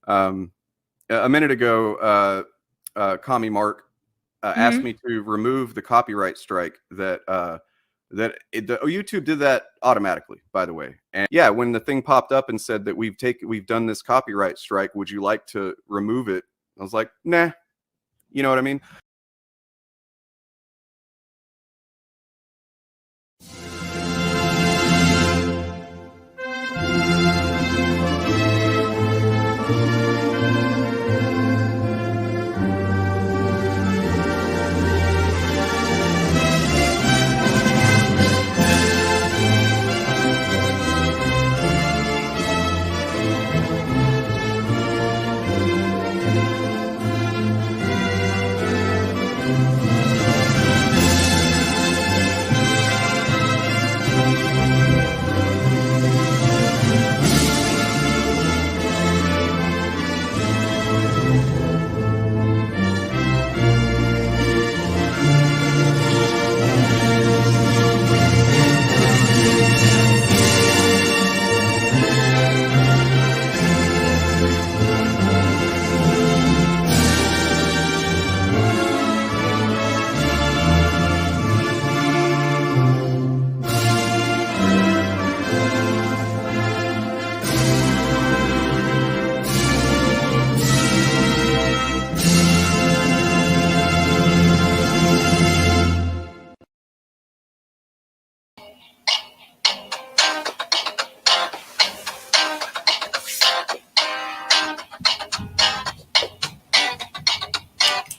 A minute ago, COMMI3 asked me to remove the copyright strike that YouTube did that automatically, by the way. And yeah, when the thing popped up and said that we've done this copyright strike, would you like to remove it? I was like, nah. You know what I mean?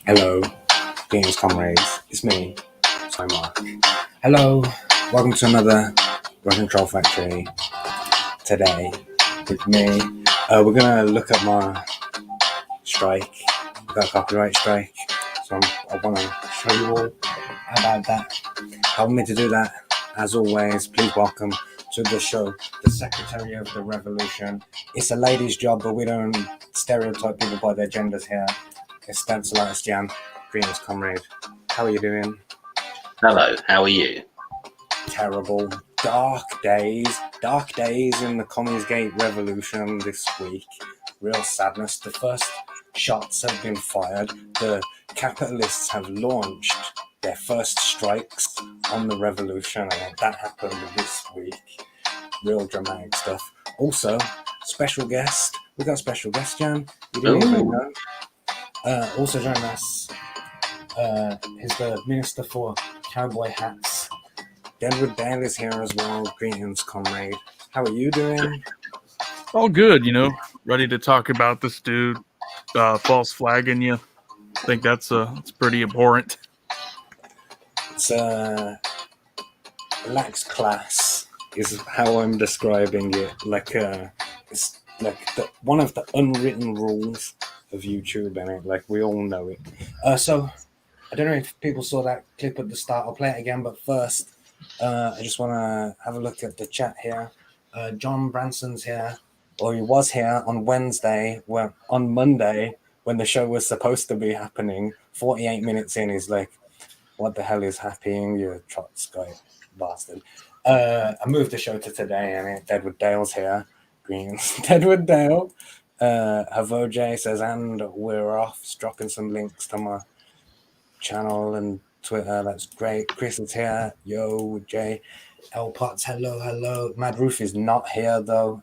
Hello, games comrades. It's me, Mark. Hello, welcome to another Rock and Troll Factory. Today, with me, we're gonna look at my strike. We got a copyright strike, so I want to show you all about that. Help me to do that. As always, please welcome to the show the Secretary of the Revolution. It's a lady's job, but we don't stereotype people by their genders here. It's Censorship, Jan. Greetings, comrade. How are you doing? Hello, how are you? Terrible. Dark days in the comicsgate revolution this week. Real sadness. The first shots have been fired. The capitalists have launched their first strikes on the revolution, and that happened this week. Real dramatic stuff. Also, special guest. We got a special guest, Jan. You didn't even know. Also joining us is the Minister for Cowboy Hats. Deadwood Dale is here as well. Greetings, comrade. How are you doing? All good, ready to talk about this dude false flagging you. I think it's pretty abhorrent. It's lacks class is how I'm describing it. It's like one of the unwritten rules of YouTube, and we all know it. So I don't know if people saw that clip at the start. I'll play it again, but first I just want to have a look at the chat here. John Branson's here, or he was here on Monday when the show was supposed to be happening. 48 minutes in, he's like, what the hell is happening, you Trotsky bastard. I moved the show to today, and Deadwood Dale's here. Greens. Deadwood Dale. Havoj says, and we're off, dropping some links to my channel and Twitter. That's great. Chris is here. Yo, Jay. L Potts, hello. Mad Roof is not here though.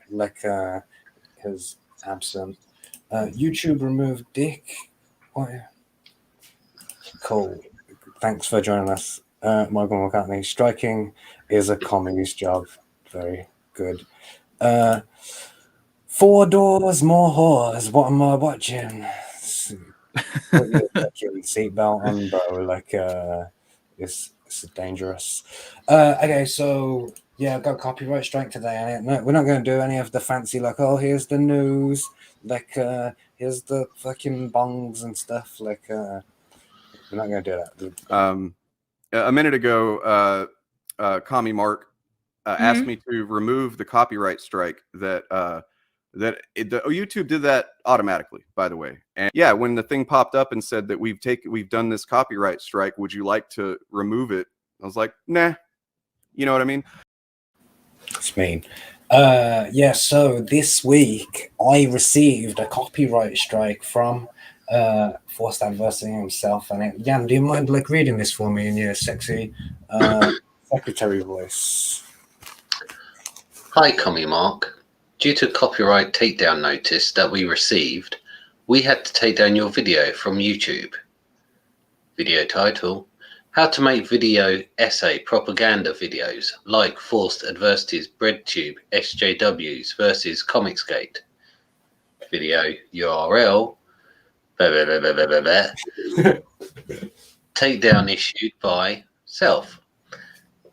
He's absent. YouTube removed Dick. What? Cool. Thanks for joining us, Michael McCartney. Striking is a commie's job. Very good. 4 doors, more whores. What am I watching? Put your fucking seatbelt on, bro. It's dangerous. Okay, so yeah, I've got a copyright strike today. No, we're not going to do any of the fancy here's the news, here's the fucking bongs and stuff. We're not going to do that. A minute ago, COMMI3 asked me to remove the copyright strike that YouTube did that automatically, by the way. And yeah, when the thing popped up and said that we've done this copyright strike, would you like to remove it? I was like, nah. You know what I mean? It's mean. Yeah, so this week I received a copyright strike from Forced Adversity himself. And Jan, do you mind like reading this for me in your sexy secretary voice? Hi, COMMI3. Due to copyright takedown notice that we received, we had to take down your video from YouTube. Video title: How to make video essay propaganda videos like Forced Adversity's BreadTube SJWs versus comicsgate. Video URL: takedown issued by self.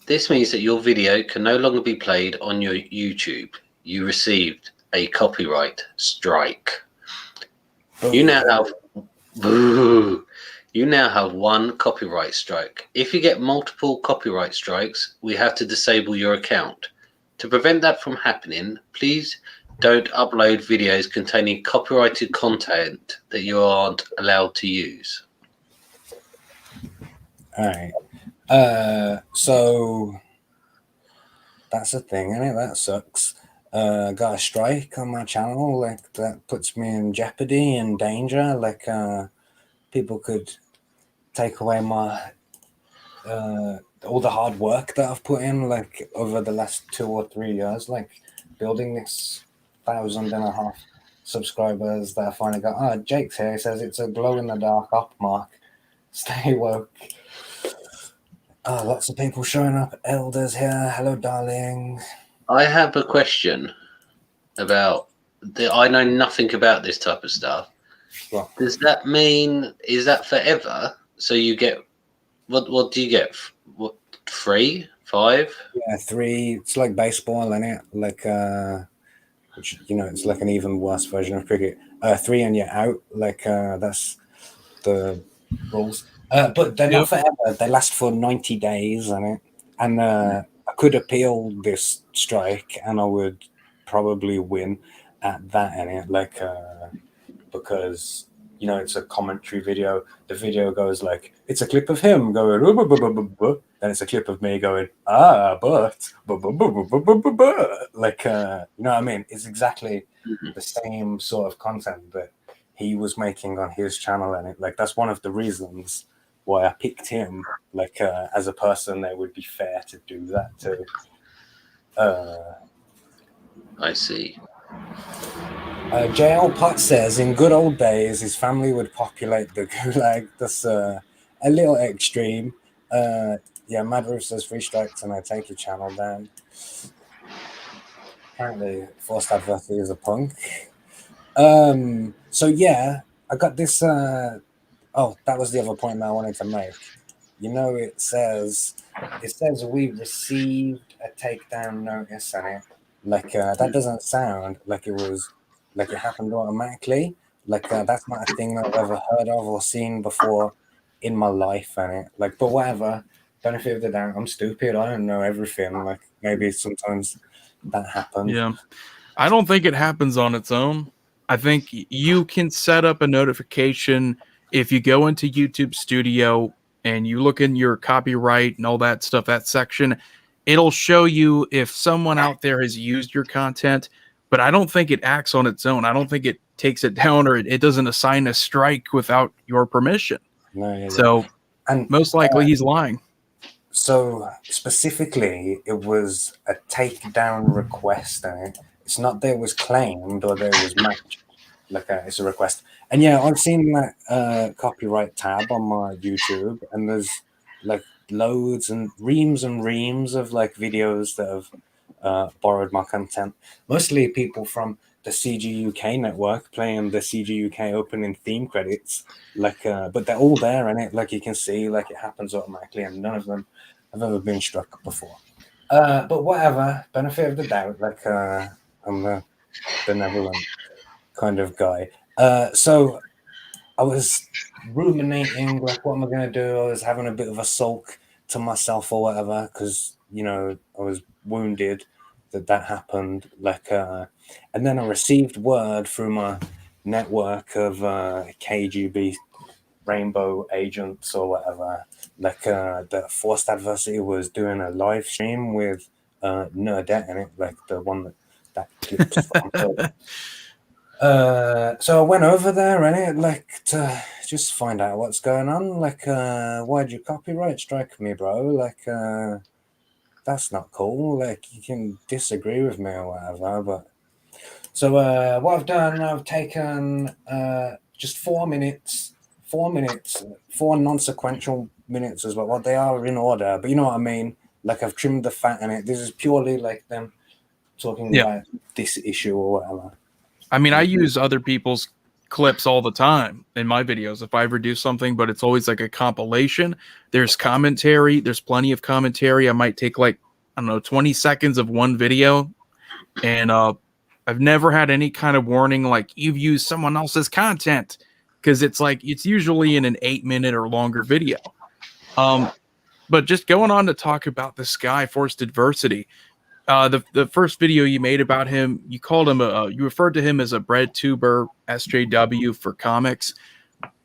This means that your video can no longer be played on your YouTube. You received a copyright strike. You now have boo. You now have one copyright strike. If you get multiple copyright strikes, we have to disable your account. To prevent that from happening, please don't upload videos containing copyrighted content that you aren't allowed to use. All right. So that's a thing, isn't it? That sucks. Got a strike on my channel, like that puts me in jeopardy and danger. Like people could take away my all the hard work that I've put in, like over the last 2 or 3 years, like building this 1,500 subscribers that I finally got. Oh, Jake's here. He says it's a glow in the dark up mark. Stay woke. Oh, lots of people showing up. Elders here. Hello, darling. I have a question about I know nothing about this type of stuff. What? Does that mean, is that forever? So you get, what do you get? What, 3, 5? Yeah, 3. It's like baseball, isn't it? Like, which, you know, it's like an even worse version of cricket. 3 and you're out. Like, that's the rules. But they're not forever. They last for 90 days, isn't it? And I could appeal this strike and I would probably win at that, innit? Like, because, you know, it's a commentary video. The video goes like, it's a clip of him going, then it's a clip of me going, but, like, you know what I mean? It's exactly the same sort of content that he was making on his channel, and like that's one of the reasons why I picked him. Like as a person, it would be fair to do that too. I see. JL Pot says, in good old days, his family would populate the gulag. That's a little extreme. Yeah, Mad Roof says 3 strikes and I take your channel down. Apparently, Forced Adversity is a punk. So yeah, I got this. Oh, that was the other point that I wanted to make. You know, it says we received a takedown notice, and it like that doesn't sound like it was like it happened automatically. Like that's not a thing that I've ever heard of or seen before in my life, and it like. But whatever, benefit of the doubt. I'm stupid. I don't know everything. Like maybe sometimes that happens. Yeah. I don't think it happens on its own. I think you can set up a notification if you go into YouTube Studio and you look in your copyright and all that stuff, that section, it'll show you if someone out there has used your content, but I don't think it acts on its own. I don't think it takes it down or it doesn't assign a strike without your permission. No, yeah, So, and most likely he's lying. So specifically, it was a takedown request, and it's not that it was claimed or that it was matched. Like it's a request, and yeah, I've seen that copyright tab on my YouTube, and there's like loads and reams of like videos that have borrowed my content. Mostly people from the CG UK network playing the CG UK opening theme credits. Like, but they're all there, and it like you can see, like it happens automatically, and none of them have ever been struck before. But whatever, benefit of the doubt. Like, I'm the benevolent kind of guy. So I was ruminating, like, what am I going to do? I was having a bit of a sulk to myself or whatever, because, you know, I was wounded that happened. Like, and then I received word through my network of KGB rainbow agents or whatever, like the Forced Adversity was doing a live stream with Nerdette in it, like the one that that clips from. So I went over there and like to just find out what's going on. Like, why'd you copyright strike me, bro? Like, that's not cool. Like, you can disagree with me or whatever, but so what I've done, I've taken just 4 minutes, 4 non-sequential minutes as well. Well, they are in order, but you know what I mean. Like, I've trimmed the fat in it. This is purely like them talking about this issue or whatever. I mean, I use other people's clips all the time in my videos if I ever do something, but it's always like a compilation. There's commentary. There's plenty of commentary. I might take like, I don't know, 20 seconds of one video. And I've never had any kind of warning like you've used someone else's content, because it's like it's usually in an 8-minute or longer video. But just going on to talk about this guy, Forced Adversity. The first video you made about him, you called him you referred to him as a bread tuber SJW for comics.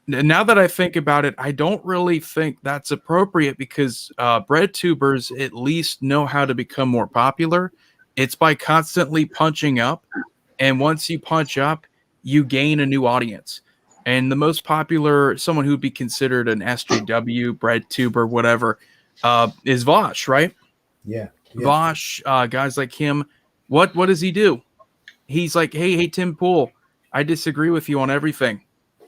Now that I think about it, I don't really think that's appropriate, because bread tubers at least know how to become more popular. It's by constantly punching up, and once you punch up, you gain a new audience. And the most popular, someone who'd be considered an SJW, bread tuber, whatever, is Vosh, right? Yeah. Vosh, guys like him, what does he do? He's like, hey, Tim Pool, I disagree with you on everything.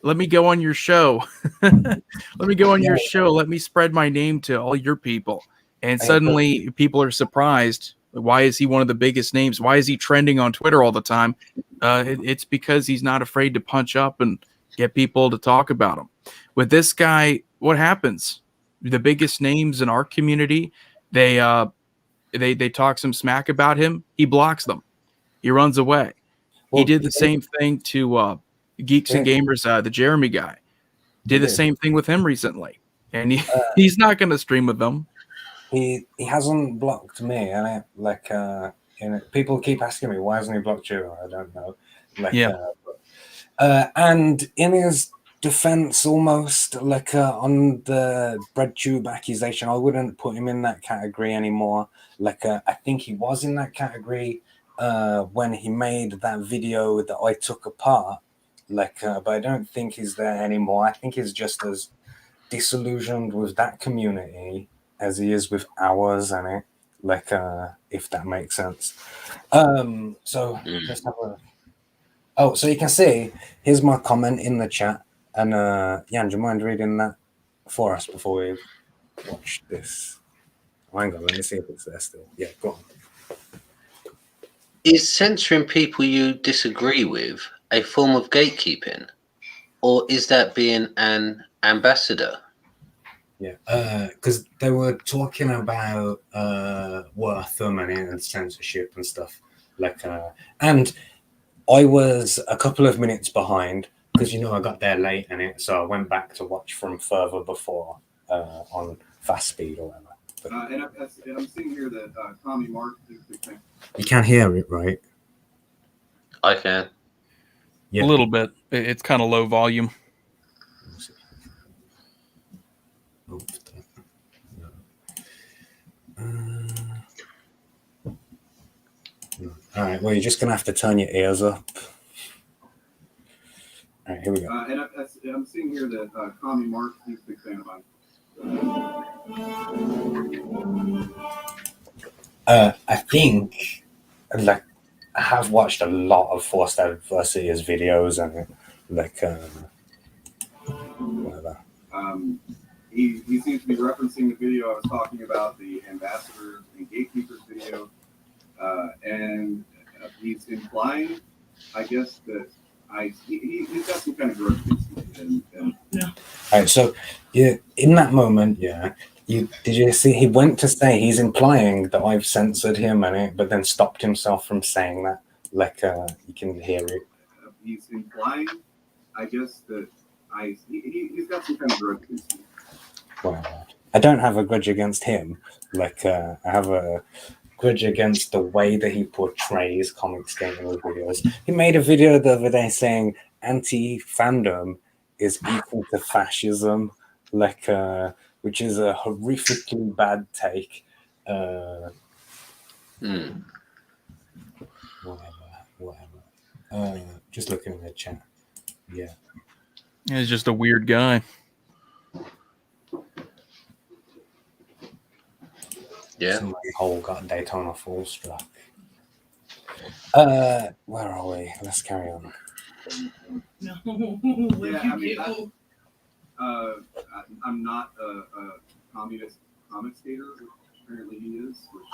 Let me go on your show. Let me go on your show. Let me spread my name to all your people. And suddenly people are surprised. Why is he one of the biggest names? Why is he trending on Twitter all the time? It's because he's not afraid to punch up and get people to talk about him. With this guy, what happens? The biggest names in our community, they talk some smack about him. He blocks them. He runs away. He did the same thing to Geeks and Gamers, the Jeremy guy. Did the same thing with him recently. And he's not going to stream with them. He hasn't blocked me, and people keep asking me, why hasn't he blocked you? I don't know. And in his defense, almost on the breadtube accusation, I wouldn't put him in that category anymore. I think he was in that category when he made that video that I took apart. But I don't think he's there anymore. I think he's just as disillusioned with that community as he is with ours, and if that makes sense. So let's have a. Oh, so you can see, here's my comment in the chat. And Jan, do you mind reading that for us before we watch this? Hang on, let me see if it's there still. Yeah, go on. Is censoring people you disagree with a form of gatekeeping? Or is that being an ambassador? Yeah, because they were talking about Wortham and censorship and stuff. And I was a couple of minutes behind, because I got there late in it, so I went back to watch from further before on fast speed or whatever. And I'm seeing here that COMMI3. You can't hear it, right? I can. Yeah. A little bit. It's kind of low volume. All right, well, you're just going to have to turn your ears up. All right, here we go. And I'm seeing here that COMMI3 is a big fan of mine. I think, I have watched a lot of Forced Adversity's videos, and whatever. He seems to be referencing the video I was talking about, the ambassadors and gatekeepers video, and he's implying, I guess, that he's got some kind of grudge against me. All right, so in that moment, did you see he went to say he's implying that I've censored him, but then stopped himself from saying that. You can hear it. He's implying, I guess, that he's got some kind of grudge against me. Well, I don't have a grudge against him. I have a grudge against the way that he portrays comicsgate in his videos. He made a video the other day saying anti-fandom is equal to fascism, which is a horrifically bad take. whatever. Just looking in the chat. Yeah. He's just a weird guy. Yeah. Somebody whole got Daytona full struck. Where are we? Let's carry on. Yeah, I mean, I'm not a communist comic skater, which apparently he is, which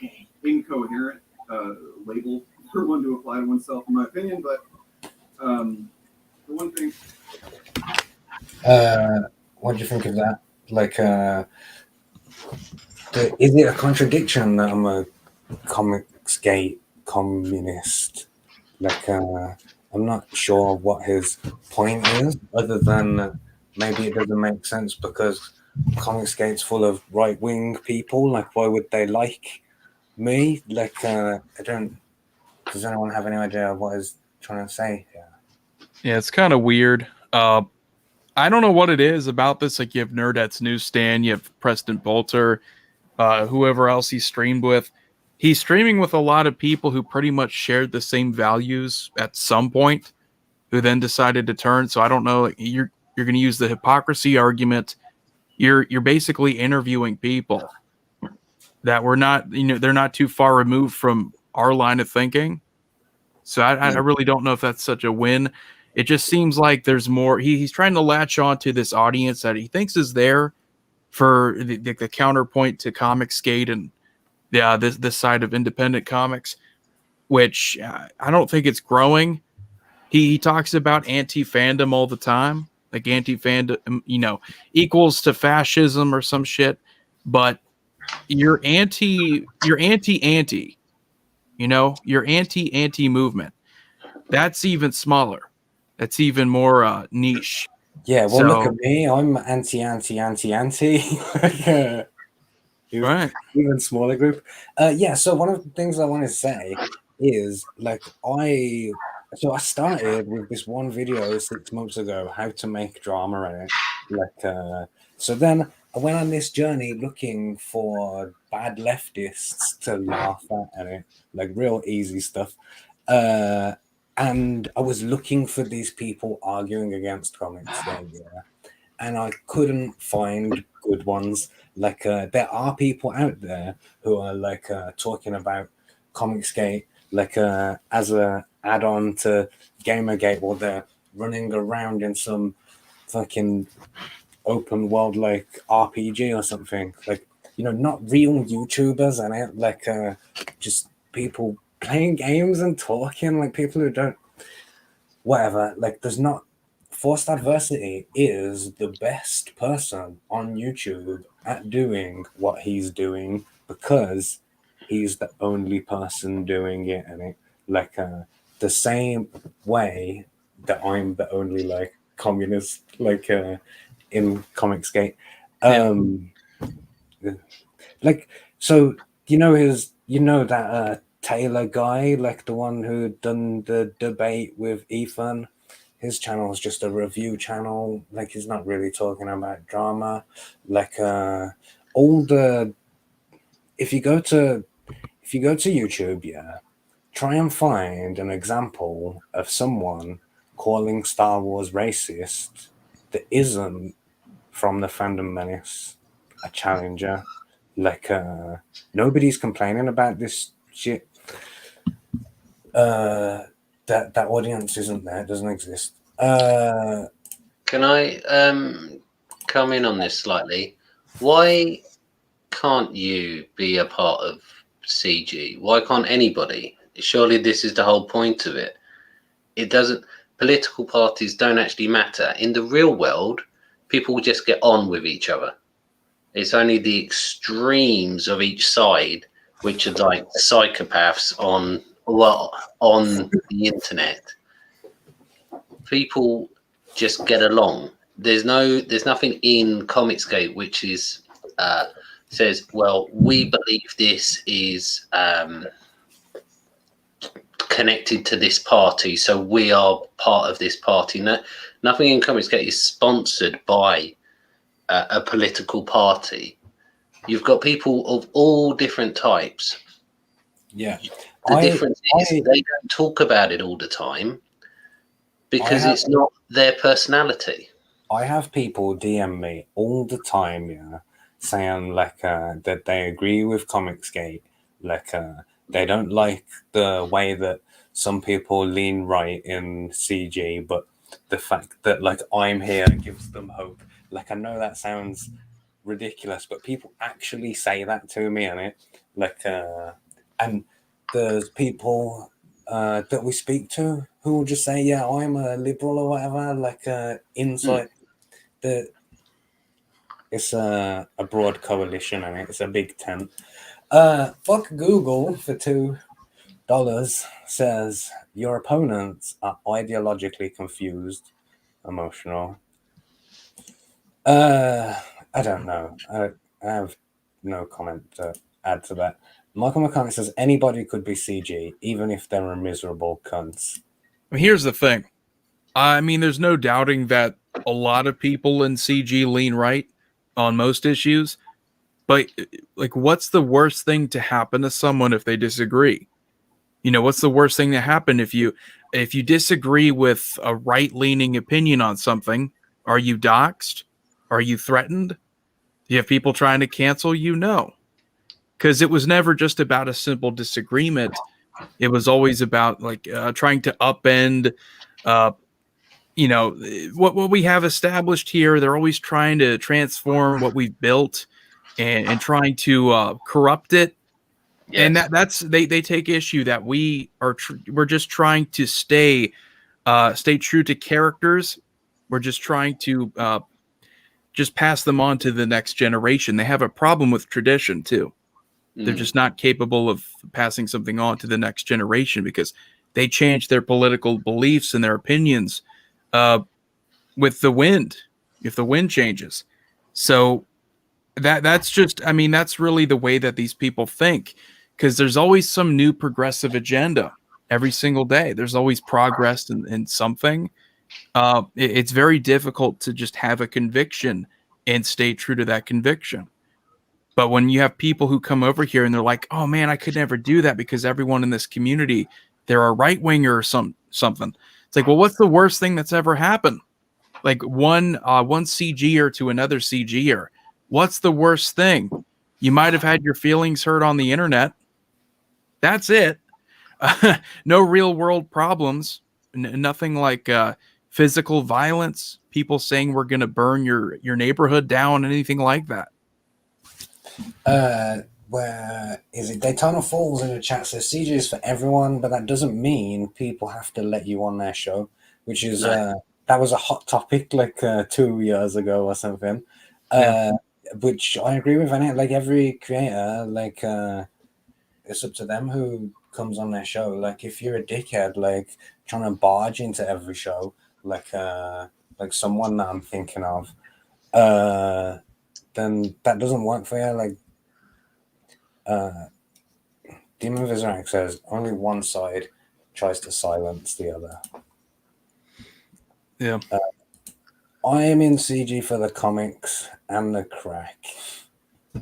is incoherent label for one to apply to oneself, in my opinion. But the one thing. What do you think of that? Like, is it a contradiction that I'm a comicsgate communist? Like, I'm not sure what his point is, other than maybe it doesn't make sense because comicsgate's full of right-wing people. Like, why would they like me? Like, I don't. Does anyone have any idea what he's trying to say? Yeah, it's kind of weird. I don't know what it is about this. Like, you have Nerdette's Newsstand, you have Preston Bolter, whoever else he streamed with. He's streaming with a lot of people who pretty much shared the same values at some point, who then decided to turn. So I don't know. Like, you're going to use the hypocrisy argument. You're basically interviewing people that were not, they're not too far removed from our line of thinking. So I really don't know if that's such a win. It just seems like there's more. He's trying to latch on to this audience that he thinks is there for the counterpoint to comicsgate and this side of independent comics, which I don't think it's growing. He talks about anti-fandom all the time, like anti-fandom, equals to fascism or some shit. But you're anti, your anti movement. That's even smaller. That's even more niche. Yeah, well, look at me. I'm anti. Right. Even smaller group. So one of the things I want to say is, like, I started with this one video 6 months ago, how to make drama in it. Like, so then I went on this journey looking for bad leftists to laugh at it, like real easy stuff. And I was looking for these people arguing against comics, and I couldn't find good ones. Like, there are people out there who are like talking about comicsgate, like as a add-on to Gamergate, while they're running around in some fucking open world like RPG or something. Like, not real YouTubers and it, like just people playing games and talking, like people who don't, whatever. Like, there's not. Forced Adversity is the best person on YouTube at doing what he's doing because he's the only person doing it, and it, like, the same way that I'm the only like communist, like in comicsgate. Like, so that Taylor guy, like the one who done the debate with Ethan. His channel is just a review channel. Like, he's not really talking about drama. Like, if you go to YouTube, try and find an example of someone calling Star Wars racist that isn't from the Fandom Menace, a challenger. Like, nobody's complaining about this shit. That audience isn't there. It doesn't exist. Can I come in on this slightly? Why can't you be a part of CG? Why can't anybody? Surely this is the whole point of it. It doesn't. Political parties don't actually matter. In the real world, people just get on with each other. It's only the extremes of each side, which are like psychopaths on the internet. People just get along. There's nothing in comicsgate which is says, well, we believe this is connected to this party, so we are part of this party. Nothing in comicsgate is sponsored by a political party. You've got people of all different types. Yeah, The difference is they don't talk about it all the time because it's not their personality. I have people DM me all the time, yeah, saying like that they agree with comicsgate, like they don't like the way that some people lean right in CG, but the fact that like I'm here gives them hope. Like I know that sounds ridiculous, but people actually say that to me, and it like and there's people that we speak to who will just say, yeah, I'm a liberal or whatever, like inside the it's a broad coalition and it's a big tent. Fuck Google for $2 says your opponents are ideologically confused, emotional. I don't know. I have no comment to add to that. Michael McCartney says anybody could be CG, even if they're a miserable cunts. Here's the thing. I mean, there's no doubting that a lot of people in CG lean right on most issues, but like, what's the worst thing to happen to someone if they disagree? You know, what's the worst thing to happen if you disagree with a right-leaning opinion on something? Are you doxxed? Are you threatened? Do you have people trying to cancel you? No, because it was never just about a simple disagreement. It was always about like trying to upend you know, what we have established here. They're always trying to transform what we've built and trying to corrupt it. Yes. And that's they take issue that we're just trying to stay true to characters. We're just trying to just pass them on to the next generation. They have a problem with tradition too. They're just not capable of passing something on to the next generation because they change their political beliefs and their opinions with the wind, if the wind changes. So that's just, I mean, that's really the way that these people think, because there's always some new progressive agenda every single day. There's always progress in something. It's very difficult to just have a conviction and stay true to that conviction. But when you have people who come over here and they're like, oh man, I could never do that because everyone in this community, they're a right winger or something. It's like, well, what's the worst thing that's ever happened? Like one CGer to another CGer. What's the worst thing? You might have had your feelings hurt on the internet. That's it. No real world problems. Nothing like physical violence. People saying we're going to burn your neighborhood down. Anything like that. Where is it? Daytona Falls in the chat says CG is for everyone, but that doesn't mean people have to let you on their show, which is that was a hot topic like 2 years ago or something. Which I agree with. And like every creator, like it's up to them who comes on their show. Like if you're a dickhead, like trying to barge into every show, like someone that I'm thinking of, then that doesn't work for you. Like Demon Vizrak says only one side tries to silence the other. Yeah. I am in CG for the comics and the crack.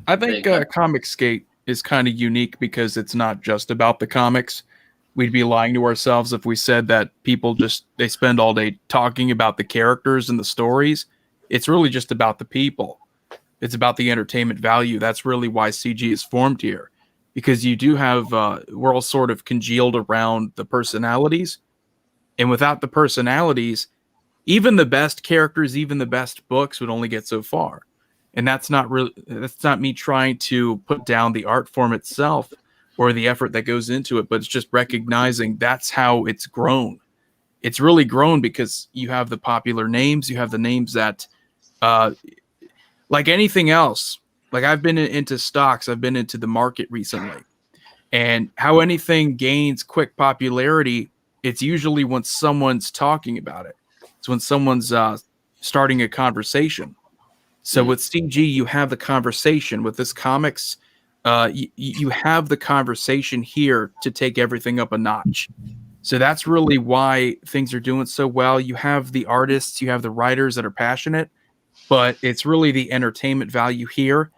I think comicsgate is kind of unique because it's not just about the comics. We'd be lying to ourselves if we said that people they spend all day talking about the characters and the stories. It's really just about the people. It's about the entertainment value. That's really why CG is formed here, because you do have we're all sort of congealed around the personalities, and without the personalities, even the best characters, even the best books would only get so far. And that's not me trying to put down the art form itself or the effort that goes into it, but it's just recognizing that's how it's grown. It's really grown because you have the popular names, you have the names that like anything else, like I've been into stocks, I've been into the market recently, and how anything gains quick popularity, it's usually when someone's talking about it. It's when someone's starting a conversation. So with CG, you have the conversation. With this comics, you have the conversation here to take everything up a notch. So that's really why things are doing so well. You have the artists, you have the writers that are passionate, but it's really the entertainment value here.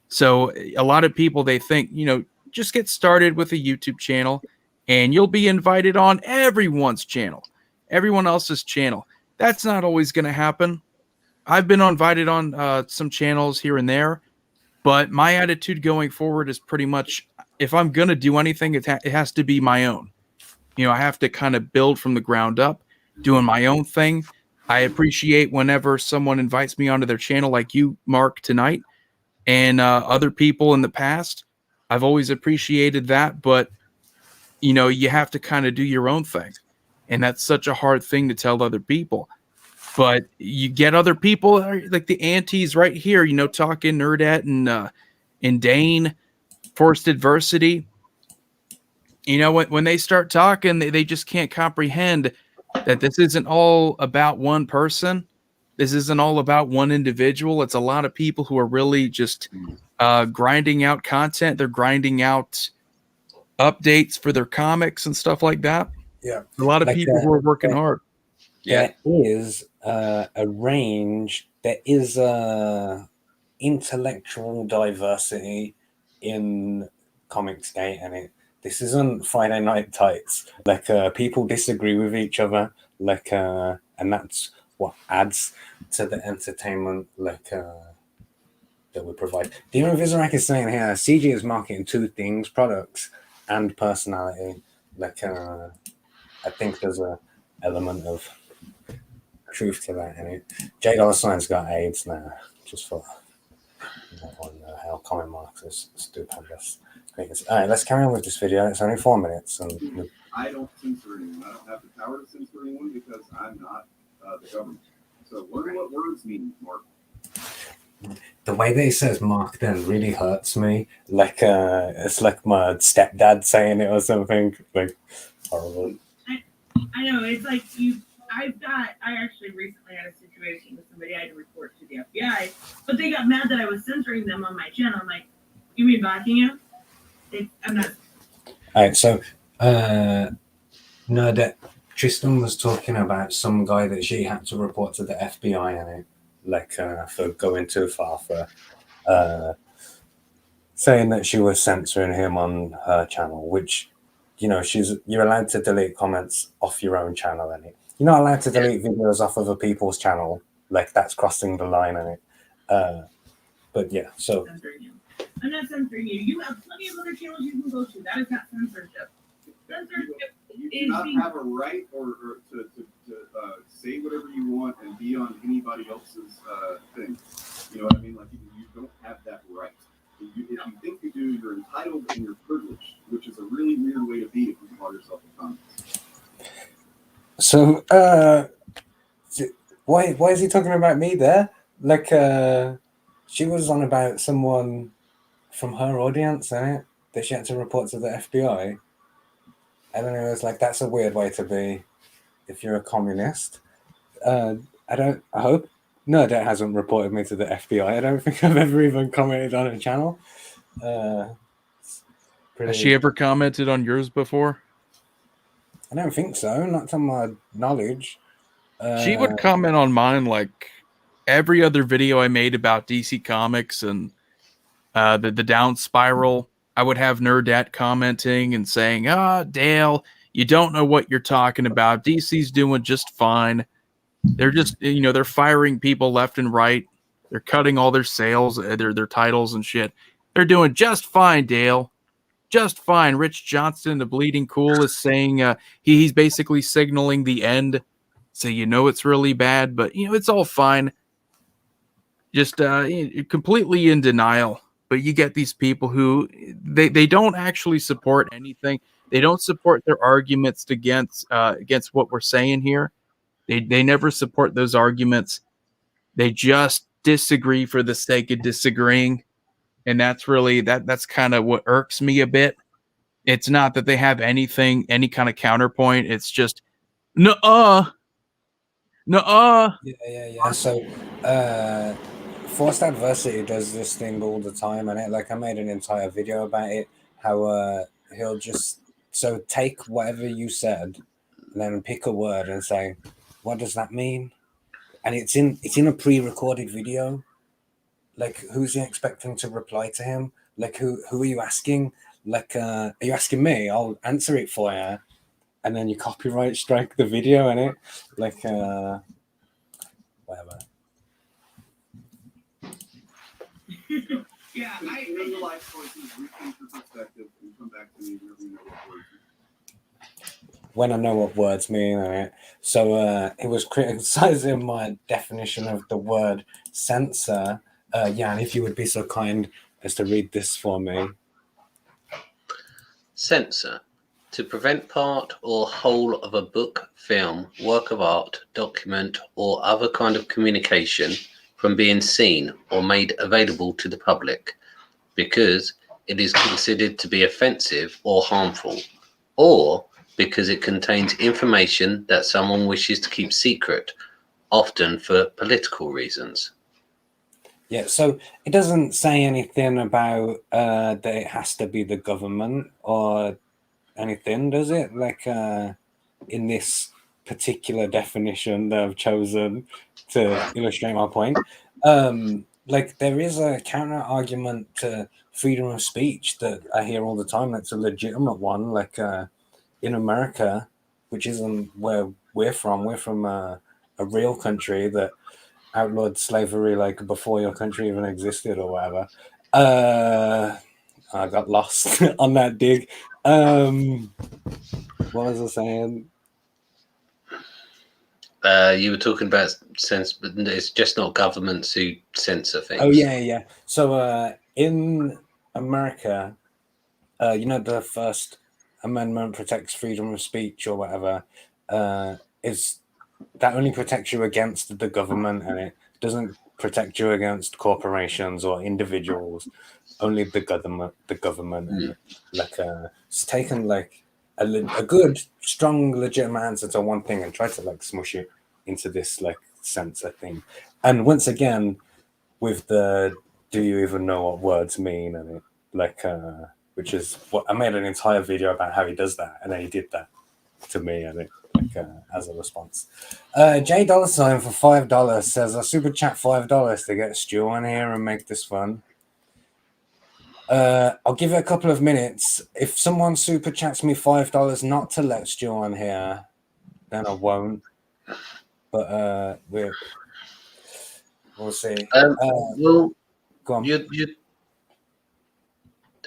So a lot of people, they think, just get started with a YouTube channel and you'll be invited on everyone's channel, everyone else's channel. That's not always going to happen. I've been invited on some channels here and there, but my attitude going forward is pretty much, if I'm going to do anything, it has to be my own. I have to kind of build from the ground up, doing my own thing. I appreciate whenever someone invites me onto their channel, like you, Mark, tonight, and other people in the past. I've always appreciated that, but you have to kind of do your own thing, and that's such a hard thing to tell other people. But you get other people like the aunties right here, talking Nerdette and Dane, Forced Adversity. When they start talking, they just can't comprehend that this isn't all about one person. This isn't all about one individual. It's a lot of people who are really just grinding out content. They're grinding out updates for their comics and stuff like that. Yeah. A lot of people who are working hard. There is a range. There is intellectual diversity in comicsgate, and this isn't Friday Night Tights. People disagree with each other, and that's what adds to the entertainment that we provide. Demon Vizorak is saying here, CG is marketing two things: products and personality. I think there's a element of truth to that in it. J Dollar Sign's got AIDS now, just for on how comment marks is stupendous. All right, let's carry on with this video. It's only 4 minutes, and I don't censor anyone. I don't have the power to censor anyone because I'm not the government. So learn what words mean, Mark. The way that he says Mark then really hurts me. It's like my stepdad saying it or something. Horrible. I know, it's like I actually recently had a situation with somebody I had to report to the FBI, but they got mad that I was censoring them on my channel. I'm like, you mean blocking you? I'm not. All right, so Nerdette, Tristan was talking about some guy that she had to report to the FBI in it, for going too far, for saying that she was censoring him on her channel, which, you're allowed to delete comments off your own channel in it. You're not allowed to delete videos off other people's channel. That's crossing the line in it. But yeah, so. I'm not censoring you. You have plenty of other channels you can go to. That is not censorship. Censorship you do not have a right or to say whatever you want and be on anybody else's thing. You know what I mean? You don't have that right. If you think you do, you're entitled and you're privileged, which is a really weird way to be if you call yourself a communist. So, why is he talking about me there? She was on about someone from her audience, that she had to report to the FBI. And then it was that's a weird way to be if you're a communist. I hope Nerdette hasn't reported me to the FBI. I don't think I've ever even commented on a channel. Has she ever commented on yours before? I don't think so, not to my knowledge. She would comment on mine every other video I made about DC Comics and the down spiral. I would have Nerdette commenting and saying, Dale, you don't know what you're talking about. DC's doing just fine. They're just, they're firing people left and right. They're cutting all their sales, their titles and shit. They're doing just fine, Dale. Just fine. Rich Johnston, the Bleeding Cool, is saying he's basically signaling the end. So it's really bad, but it's all fine. Just completely in denial. But you get these people who they don't actually support anything. They don't support their arguments against what we're saying here. They never support those arguments. They just disagree for the sake of disagreeing. And that's really that's kind of what irks me a bit. It's not that they have any kind of counterpoint. It's just nuh-uh. Yeah. So, Forced Adversity does this thing all the time, and I made an entire video about it. How he'll just take whatever you said, and then pick a word and say, "What does that mean?" And it's in a pre-recorded video. Who's he expecting to reply to him? Who are you asking? Like, are you asking me? I'll answer it for you, and then you copyright strike the video in it. Like, whatever. Yeah, Hear the life choices, rethink your perspective, and come back to me when you know what words mean. When I know what words mean in it. So he was criticizing my definition of the word censor. Jan, if you would be so kind as to read this for me. Censor. To prevent part or whole of a book, film, work of art, document, or other kind of communication from being seen or made available to the public because it is considered to be offensive or harmful, or because it contains information that someone wishes to keep secret, often for political reasons. Yeah, so it doesn't say anything about that it has to be the government or anything, does it? Like in this particular definition that I've chosen to illustrate my point. Like there is a counter argument to freedom of speech that I hear all the time. That's a legitimate one. Like in America, which isn't where we're from a real country that outlawed slavery like before your country even existed or whatever. I got lost on that dig. What was I saying? You were talking about but it's just not governments who censor things. Oh yeah. So in America, you know, the First Amendment protects freedom of speech or whatever. Is that only protects you against the government, and it doesn't protect you against corporations or individuals. Only the government. And like it's taken like a good, strong, legitimate answer to one thing and tried to like smush it into this like censor thing. And once again, with the "do you even know what words mean?" and it like which is what I made an entire video about how he does that, and then he did that to me, and it like as a response. J $sign for $5 says I super chat $5 to get Stu on here and make this fun. I'll give it a couple of minutes. If someone super chats me $5 not to let Stu on here, then I won't. But we'll see. Well, go on.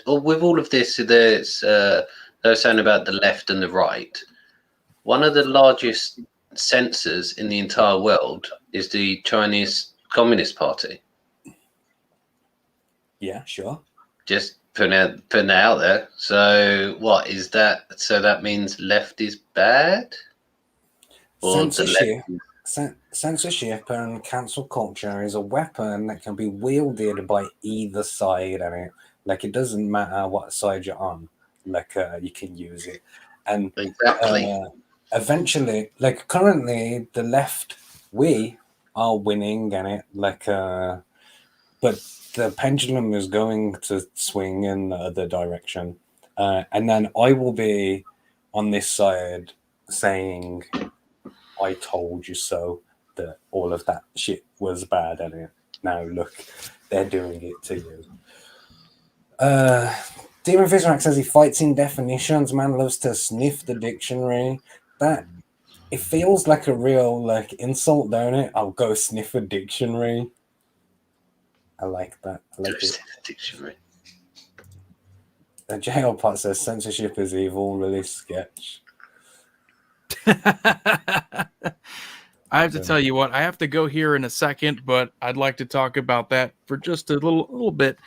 With all of this, there's they're saying about the left and the right. One of the largest censors in the entire world is the Chinese Communist Party. Yeah, sure. Just putting it out there. So what is that? So that means left is bad? Or Censorship and cancel culture is a weapon that can be wielded by either side, and it doesn't matter what side you're on. Like you can use it, and exactly. Eventually, like currently, the left we are winning, and but the pendulum is going to swing in the other direction, and then I will be on this side saying, "I told you so." That all of that shit was bad, and now look, they're doing it to you. Demon Fishrack says he fights in definitions. Man loves to sniff the dictionary. That it feels like a real like insult, don't it? I'll go sniff a dictionary. I like that. I like it. Dictionary. JL Pot says censorship is evil. Release sketch. I have to tell you what, I have to go here in a second, but I'd like to talk about that for just a little bit.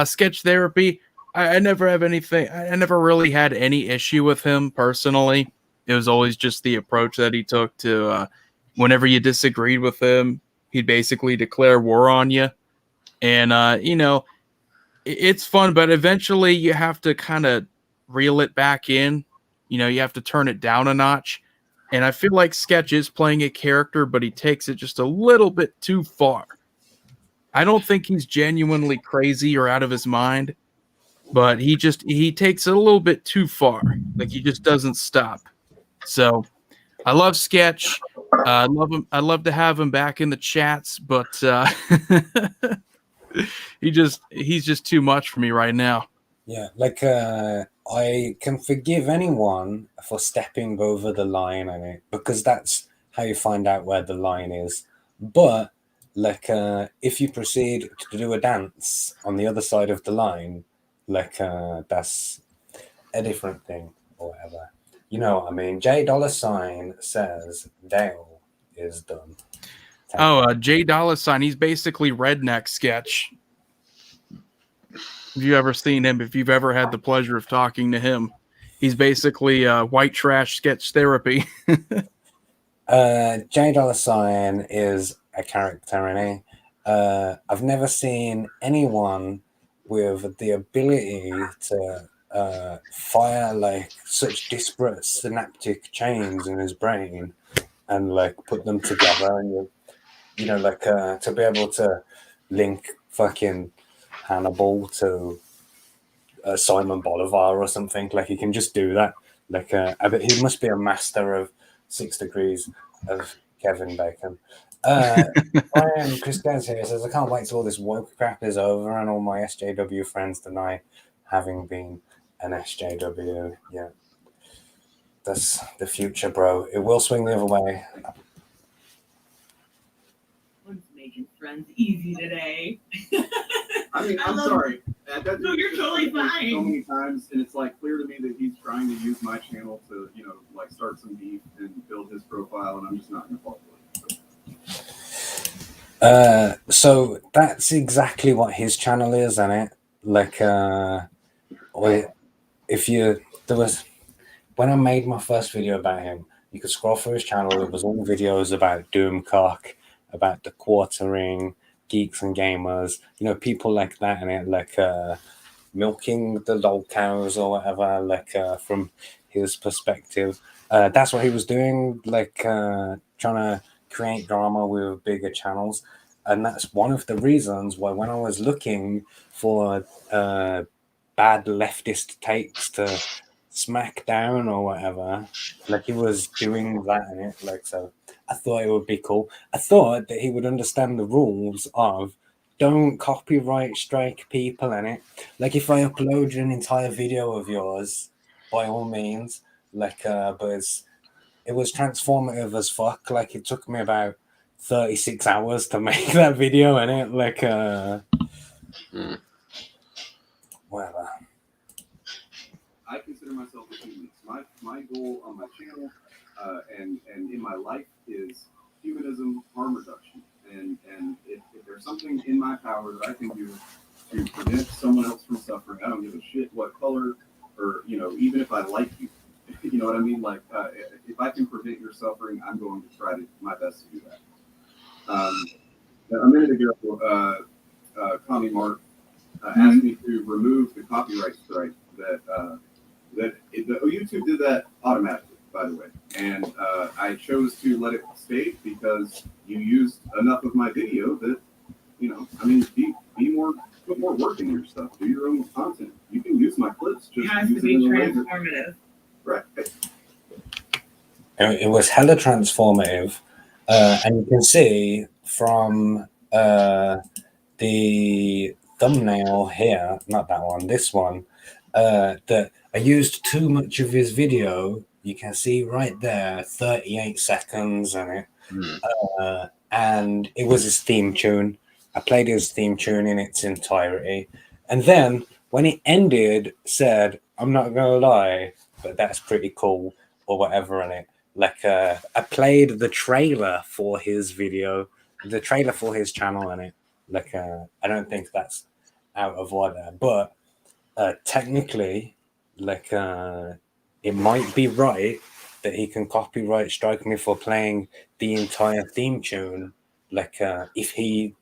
Sketch therapy. I never have anything. I never really had any issue with him personally. It was always just the approach that he took to whenever you disagreed with him, he'd basically declare war on you. And, it's fun, but eventually you have to kind of reel it back in. You have to turn it down a notch. And I feel like Sketch is playing a character, but he takes it just a little bit too far. I don't think he's genuinely crazy or out of his mind, but he takes it a little bit too far. Like he just doesn't stop. So I love Sketch. I love him. I love to have him back in the chats, but he's just too much for me right now. Yeah, like I can forgive anyone for stepping over the line on it because that's how you find out where the line is. But like if you proceed to do a dance on the other side of the line, like that's a different thing or whatever. You know what I mean? J$ says Dale is done. Oh, Jay Dollar Sign. He's basically Redneck Sketch. If you've ever seen him, if you've ever had the pleasure of talking to him, he's basically white trash sketch therapy. J$ is a character in it. I've never seen anyone with the ability to fire like such disparate synaptic chains in his brain and like put them together, and you know, like to be able to link fucking Hannibal to Simon Bolivar or something. Like he can just do that. Like I bet he must be a master of 6 degrees of Kevin Bacon. Brian Christens here says, I can't wait till all this woke crap is over and all my SJW friends deny having been an SJW. Yeah. That's the future, bro. It will swing the other way. One's making friends easy today. I mean, I I'm love- sorry. No, you're totally fine. So many times, and it's like clear to me that he's trying to use my channel to, you know, like start some beef and build his profile, and I'm just not going to fall for it. So that's exactly what his channel is, isn't it? Like, if you there was when I made my first video about him, you could scroll through his channel. It was all videos about Doomcock, about the quartering, geeks and gamers, you know, people like that, and it like milking the lol cows or whatever, like from his perspective. That's what he was doing, like trying to create drama with bigger channels. And that's one of the reasons why when I was looking for bad leftist takes to smack down or whatever, like he was doing that in it. Like, so I thought it would be cool. I thought that he would understand the rules of don't copyright strike people in it. Like if I upload an entire video of yours, by all means, like but it was transformative as fuck. Like it took me about 36 hours to make that video in it. Like whatever. I consider myself a humanist. My goal on my channel and in my life is humanism, harm reduction. And if there's something in my power that I can do to prevent someone else from suffering, I don't give a shit what color or, you know, even if I like you. You know what I mean? Like, if I can prevent your suffering, I'm going to try to my best to do that. A minute ago, COMMI3 asked me to remove the copyright strike YouTube did that automatically, by the way, and I chose to let it stay because you used enough of my video that, you know, I mean, be more, put more work in your stuff, do your own content. You can use my clips, just It has use to it be in a way that- transformative. right. It was hella transformative, and you can see from the thumbnail here, not that one, this one, that I used too much of his video. You can see right there, 38 seconds on it, and it was his theme tune. I played his theme tune in its entirety, and then when it ended, said, "I'm not gonna lie, but that's pretty cool," or whatever on it. Like I played the trailer for his video, the trailer for his channel in it. Like I don't think that's out of order, but technically, like it might be right that he can copyright strike me for playing the entire theme tune. Like if he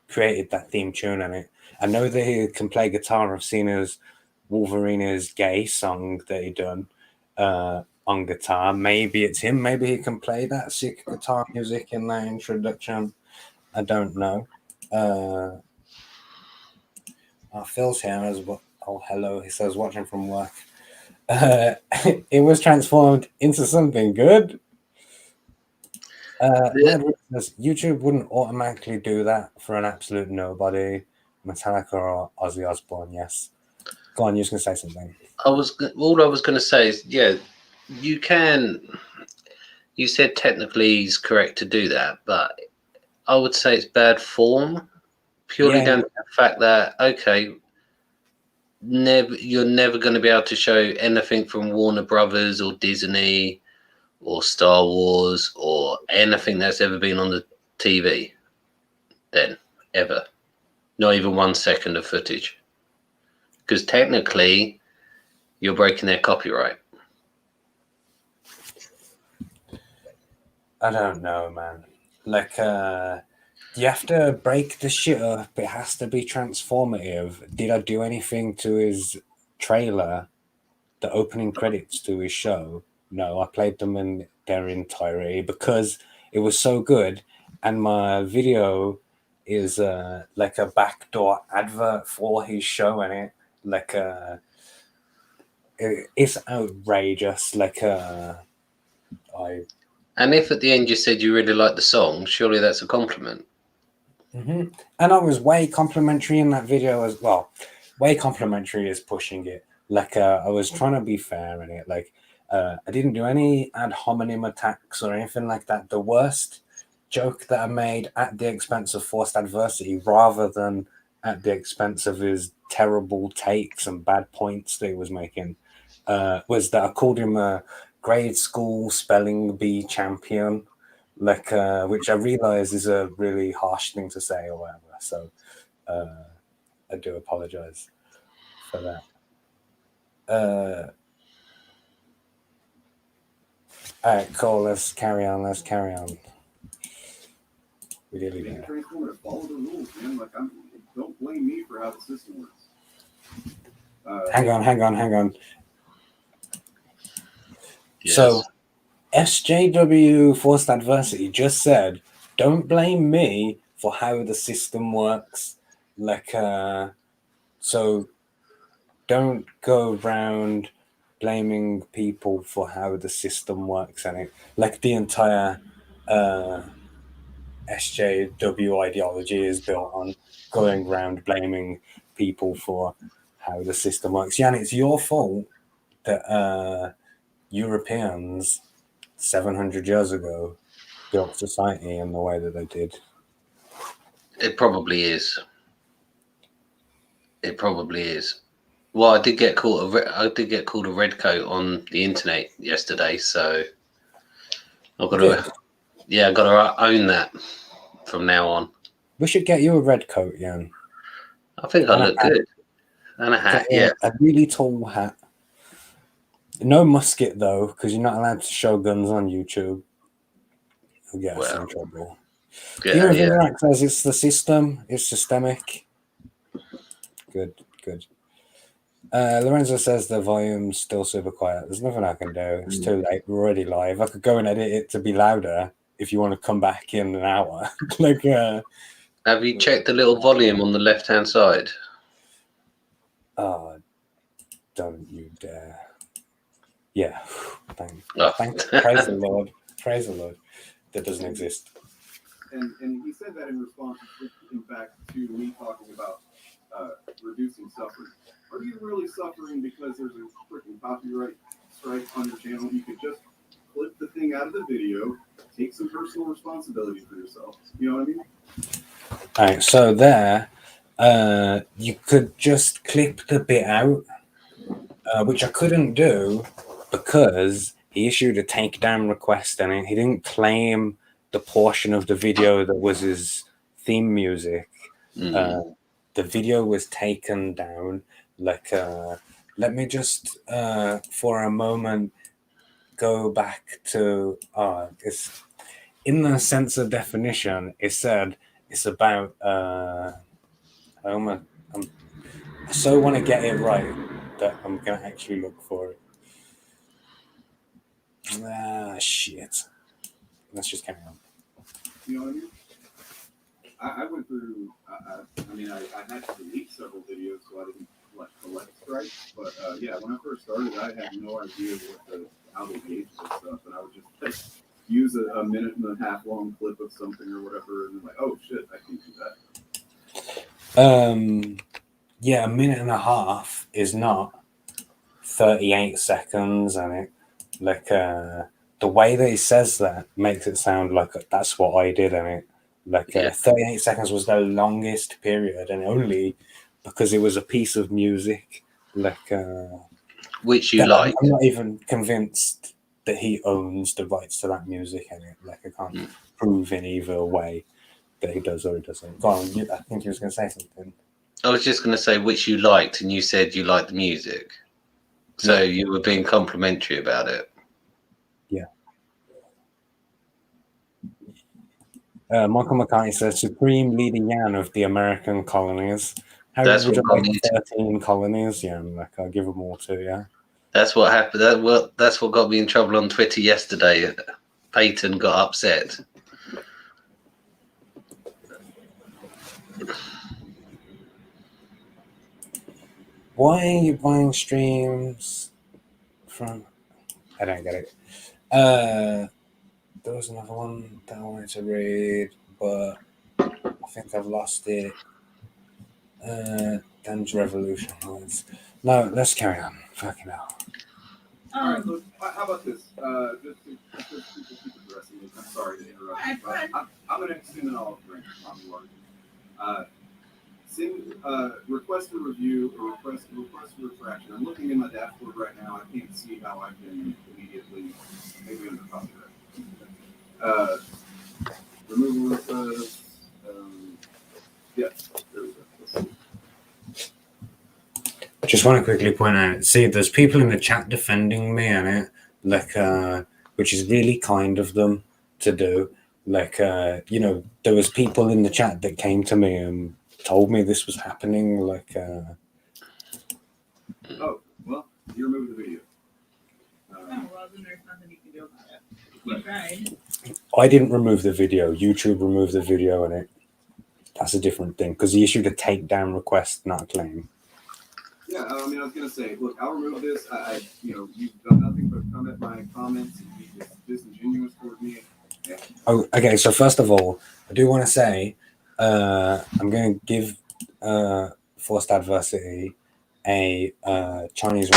created that theme tune in it, I know that he can play guitar. I've seen his Wolverine's Gay song that he done on guitar. Maybe it's him. Maybe he can play that sick guitar music in that introduction. I don't know. Phil's here as well. Oh, hello. He says, watching from work. It was transformed into something good. YouTube wouldn't automatically do that for an absolute nobody. Metallica or Ozzy Osbourne, yes. Go on, you're just gonna say something. All I was going to say is, yeah, you can. You said technically he's correct to do that, but I would say it's bad form, purely Yeah. down to the fact that you're never going to be able to show anything from Warner Brothers or Disney or Star Wars or anything that's ever been on the TV. Then ever, not even 1 second of footage, because technically you're breaking their copyright. I don't know, man. Like, you have to break the shit up. It has to be transformative. Did I do anything to his trailer, the opening credits to his show? No, I played them in their entirety because it was so good. And my video is like a backdoor advert for his show, and it like it's outrageous. Like And if at the end you said you really like the song, surely that's a compliment. And I was way complimentary in that video as well. Way complimentary is pushing it. Like I was trying to be fair in it. Like I didn't do any ad hominem attacks or anything like that. The worst joke that I made at the expense of forced adversity, rather than at the expense of his terrible takes and bad points that he was making, was that I called him a grade school spelling bee champion. Like, which I realize is a really harsh thing to say or whatever. So I do apologize for that. All right, cool. Let's carry on. We really do. Transformative, follow the rules, man. Like, don't blame me for how the system works. Hang on. Yes. So SJW Forced Adversity just said, don't blame me for how the system works. Like, so don't go around blaming people for how the system works. And it, like, the entire SJW ideology is built on going around blaming people for how the system works. Yeah, and it's your fault that Europeans 700 years ago built society in the way that they did. It probably is. Well, I did get called a red coat on the internet yesterday, so I've got to own that from now on. We should get you a red coat, Jan. I think I look good. And a hat, yeah. A really tall hat. No musket, though, because you're not allowed to show guns on YouTube. You'll get us in trouble. Virac says it's the system. It's systemic. Good. Lorenzo says the volume's still super quiet. There's nothing I can do. It's too late. We're already live. I could go and edit it to be louder if you want to come back in an hour. Like, have you checked the little volume on the left-hand side? Oh, don't you dare. Yeah. Thanks. Praise the Lord. That doesn't exist. And he said that in response, in fact, to me talking about reducing suffering. Are you really suffering because there's a freaking copyright strike on your channel? You could just clip the thing out of the video, take some personal responsibility for yourself. You know what I mean? All right, so there, you could just clip the bit out, which I couldn't do because he issued a takedown request and he didn't claim the portion of the video that was his theme music. The video was taken down. Like, let me just, for a moment, go back to, it's in the censor definition, it said it's about, I so want to get it right that I'm going to actually look for it. Shit. Let's just carry on. You know what I mean? I went through, I had to delete several videos so I didn't collect strikes. But yeah, when I first started, I had no idea how they gauged this stuff. And I would just use a minute and a half long clip of something or whatever. And then like, oh shit, I can do that. yeah, a minute and a half is not 38 seconds, and it like the way that he says that makes it sound like that's what I did, and it like Yeah. 38 seconds was the longest period, and only because it was a piece of music. Like Which you that, like. I'm not even convinced that he owns the rights to that music, and it like I can't Mm. prove in either way that he does or he doesn't. Go on, I think he was going to say something. I was just going to say which you liked, and you said you liked the music. So you were being complimentary about it. Yeah. Michael McCartney says, Supreme Leader Yan of the American colonies. How That's would you what got like me to- 13 colonies? Yeah, like I'll give them all to, yeah. That's what happened. That's what got me in trouble on Twitter yesterday. Peyton got upset. Why are you buying streams from... I don't get it. There was another one that I wanted to read, but I think I've lost it. Dan's Revolution. No, let's carry on. Fucking hell. All right, look, how about this? Just to keep addressing it. I'm sorry to interrupt, but I'm going to assume that I'll drink on the water. Request a review or request a refraction. I'm looking in my dashboard right now. I can't see how I can immediately maybe under copyright. Removal request. Yes, there we go. I just want to quickly point out, see, there's people in the chat defending me and it, like, which is really kind of them to do. Like, you know, there was people in the chat that came to me and told me this was happening. Like, oh, well, you removed the video. Oh, well, then there's nothing you can do about it. You tried. I didn't remove the video. YouTube removed the video, and that's a different thing because he issued a takedown request, not a claim. Yeah, I mean, I was gonna say, look, I'll remove this. You've done nothing but comment my comments and be disingenuous toward me. Yeah. Oh, okay. So first of all, I do want to say, I'm going to give Forced Adversity a Chinese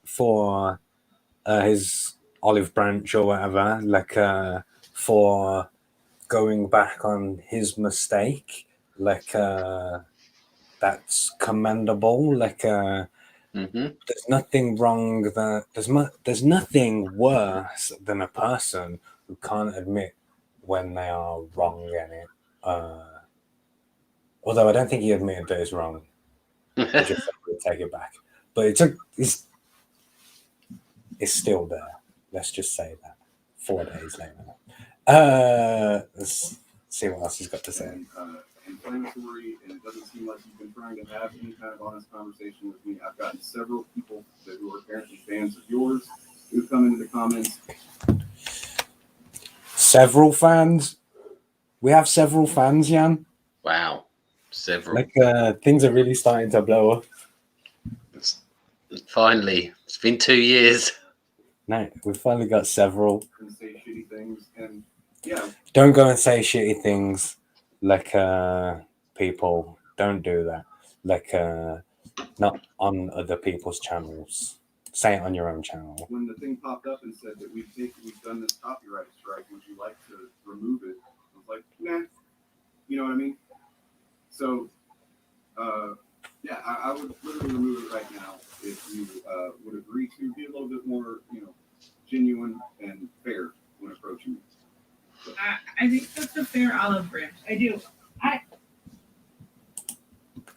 for his olive branch or whatever, like for going back on his mistake, like that's commendable. Like there's nothing wrong that there's nothing worse than a person who can't admit when they are wrong in it. Although I don't think he admitted that it's wrong. He just said he'd take it back. But it's still there. Let's just say that 4 days later. Let's see what else he's got to say. Inflammatory, and it doesn't seem like you've been trying to have any kind of honest conversation with me. I've gotten several people who are apparently fans of yours who come into the comments. Several fans? We have several fans, Jan. Wow. Several. Like things are really starting to blow up. Finally, it's been 2 years. No, we've finally got several. And say shitty things, and yeah. Don't go and say shitty things, like people. Don't do that. Like not on other people's channels. Say it on your own channel. When the thing popped up and said that we've done this copyright strike, would you like to remove it? I was like, nah. You know what I mean? So, yeah, I would literally remove it right now if you would agree to be a little bit more, genuine and fair when approaching me. So. I think that's a fair olive branch. I do.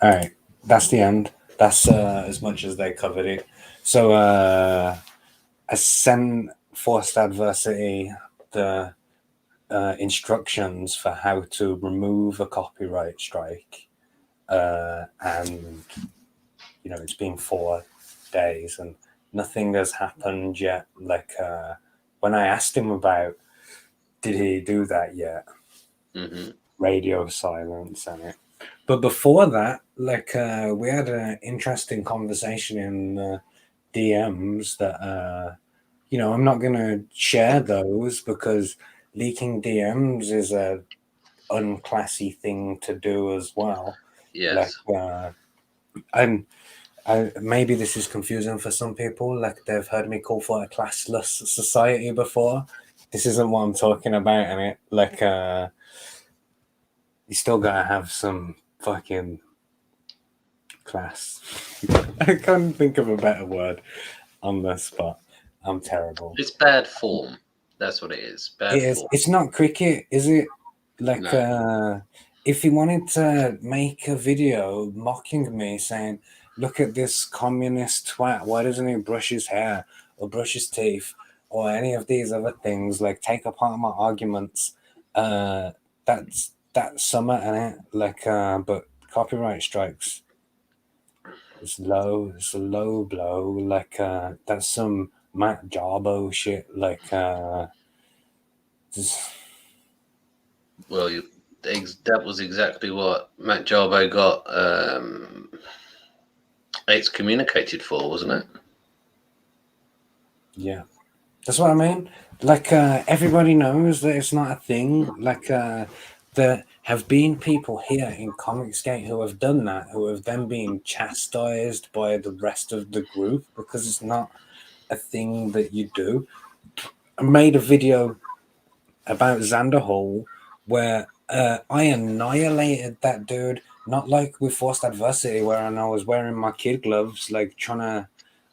All right, that's the end. That's as much as they covered it. So I sent Forced Adversity the instructions for how to remove a copyright strike, and it's been 4 days and nothing has happened yet. Like when I asked him about did he do that yet, radio silence and it. But before that, like we had an interesting conversation in DMs that I'm not gonna share those because leaking DMs is a unclassy thing to do as well. Yes. And maybe this is confusing for some people. Like they've heard me call for a classless society before. This isn't what I'm talking about, and it like you still gotta have some fucking class. I can't think of a better word on the spot. I'm terrible. It's bad form. That's what it is. Bad form. It's not cricket, is it? Like, No. if he wanted to make a video mocking me, saying, "Look at this communist twat. Why doesn't he brush his hair or brush his teeth or any of these other things? Like, take apart my arguments." That's summer in it. Like, but copyright strikes. It's low. It's a low blow. Like, that's some Matt Jarbo shit. Like, just. Well, that was exactly what Matt Jarbo got excommunicated for, wasn't it? Yeah, that's what I mean. Like, everybody knows that it's not a thing. Like, there have been people here in Comicsgate who have done that, who have then been chastised by the rest of the group because it's not a thing that you do. I made a video about Xander Hall where I annihilated that dude, not like with Forced Adversity where I was wearing my kid gloves, like trying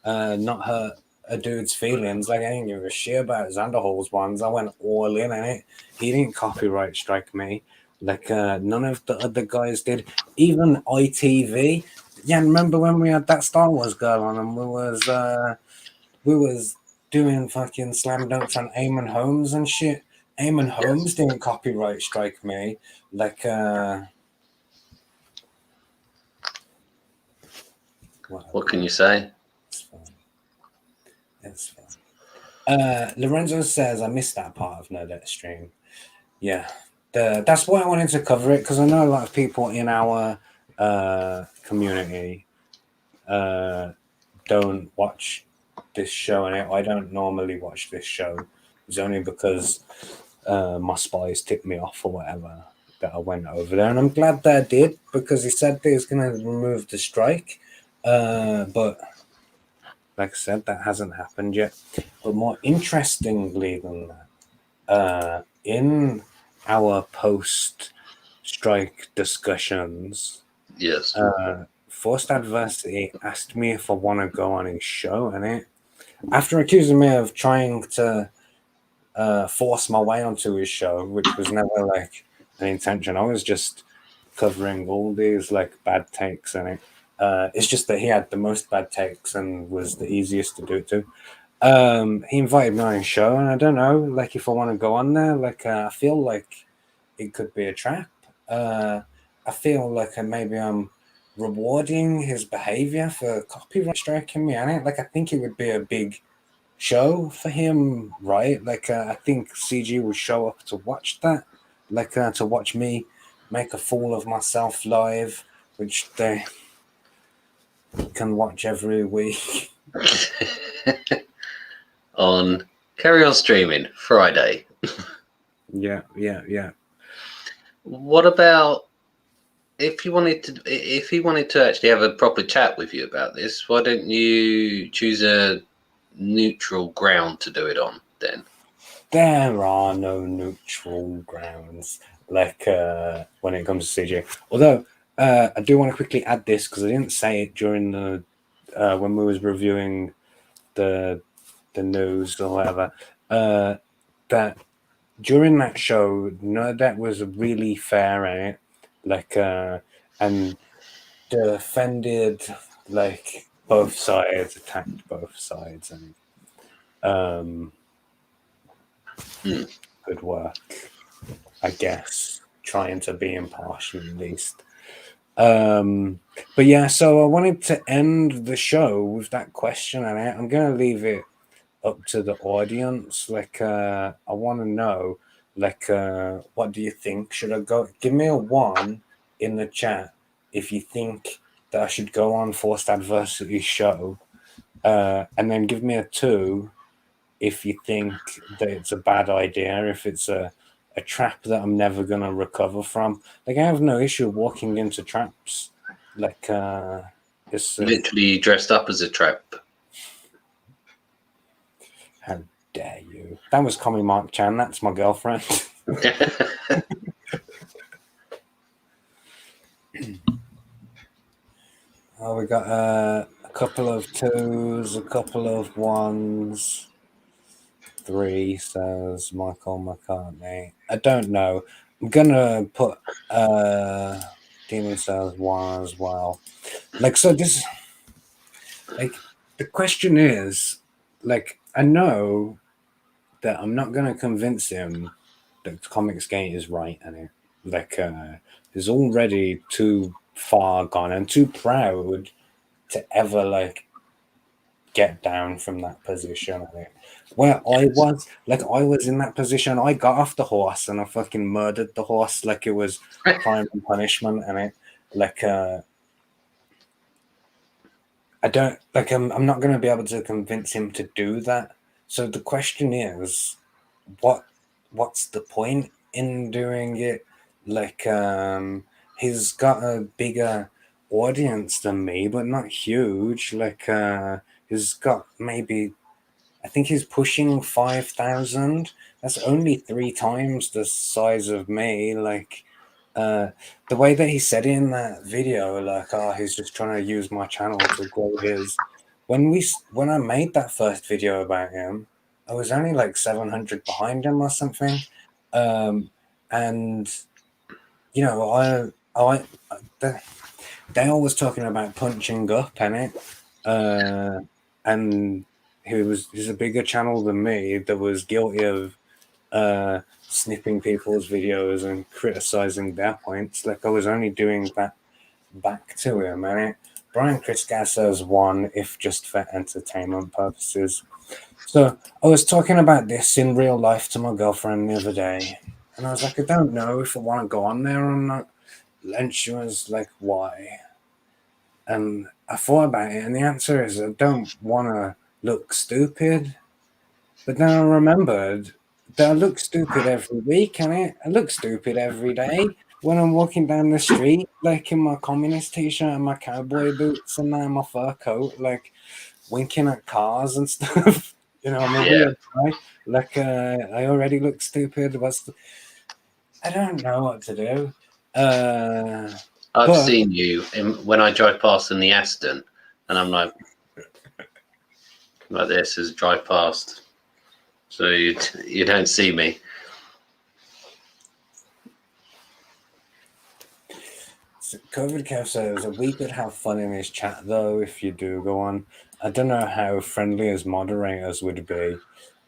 to not hurt a dude's feelings. Like I didn't give a shit about Xander Hall's ones. I went all in on it. He didn't copyright strike me. Like none of the other guys did. Even ITV. Yeah, remember when we had that Star Wars girl on and we was doing fucking slam dunks on Eamon Holmes and shit. Eamon Holmes didn't copyright strike me. Like, what can you say? It's fine. It's fine. Lorenzo says, I missed that part of Nerdette stream. Yeah. That's why I wanted to cover it, because I know a lot of people in our community don't watch this show, and I don't normally watch this show. It's only because my spies tipped me off or whatever that I went over there, and I'm glad that I did, because he said that he was going to remove the strike, but like I said, that hasn't happened yet. But more interestingly than that, in our post-strike discussions, yes, Forced Adversity asked me if I want to go on his show, and after accusing me of trying to force my way onto his show, which was never like an intention. I was just covering all these like bad takes in it. It's just that he had the most bad takes and was the easiest to do it to. He invited me on his show, and I don't know, like if I want to go on there, like I feel like it could be a trap. I feel like maybe I'm rewarding his behavior for copyright striking me on it. Like I think it would be a big show for him, right? Like I think CG will show up to watch that, like to watch me make a fool of myself live, which they can watch every week. on Carry On Streaming Friday. Yeah. What about if he wanted to actually have a proper chat with you about this? Why don't you choose a neutral ground to do it on then? There are no neutral grounds like when it comes to CG. Although I do want to quickly add this because I didn't say it during the when we was reviewing the news or whatever, that during that show, that was really fair in it, like and defended like both sides, attacked both sides, and good work, I guess, trying to be impartial at least. But yeah, so I wanted to end the show with that question, and I'm gonna leave it up to the audience. Like I want to know, like what do you think? Should I go? Give me a 1 in the chat if you think that I should go on Forced Adversity show, and then give me a 2 if you think that it's a bad idea, if it's a trap that I'm never gonna recover from. Like I have no issue walking into traps. Like it's Literally dressed up as a trap. how dare you? That was COMMI3. That's my girlfriend. Oh, we got a couple of 2s, a couple of 1s. 3 says Michael McCartney. I don't know. I'm gonna put Demon says 1 as well. Like, so this, like, the question is, like, I know that I'm not gonna convince him that comicsgate is right, and it, like, he's already too far gone and too proud to ever, like, get down from that position. I think where I was in that position, I got off the horse and I fucking murdered the horse like it was crime and punishment. And it, like, I don't like. I'm not going to be able to convince him to do that. So the question is, what's the point in doing it? Like, he's got a bigger audience than me, but not huge. Like, he's got maybe, I think he's pushing 5,000. That's only 3 times the size of me. Like, the way that he said it in that video, like, oh, he's just trying to use my channel to grow his. When I made that first video about him, I was only like 700 behind him or something, and you know, Dale was talking about punching up, innit? And he's a bigger channel than me that was guilty of snipping people's videos and criticizing their points. Like I was only doing that back to him, and Brian Kritzgas says 1 if just for entertainment purposes. So I was talking about this in real life to my girlfriend the other day, and I was like, I don't know if I want to go on there or not. And she was like, why? And I thought about it, and the answer is I don't want to look stupid. But then I remembered that I look stupid every week, and I look stupid every day when I'm walking down the street, like in my communist t-shirt and my cowboy boots and my fur coat, like winking at cars and stuff. You know, I'm a weird guy. Like, I already look stupid. I don't know what to do. I've seen you when I drive past in the Aston, and I'm like this as drive past, so you don't see me. COVID Kev says we could have fun in his chat though if you do go on. I don't know how friendly as moderators would be,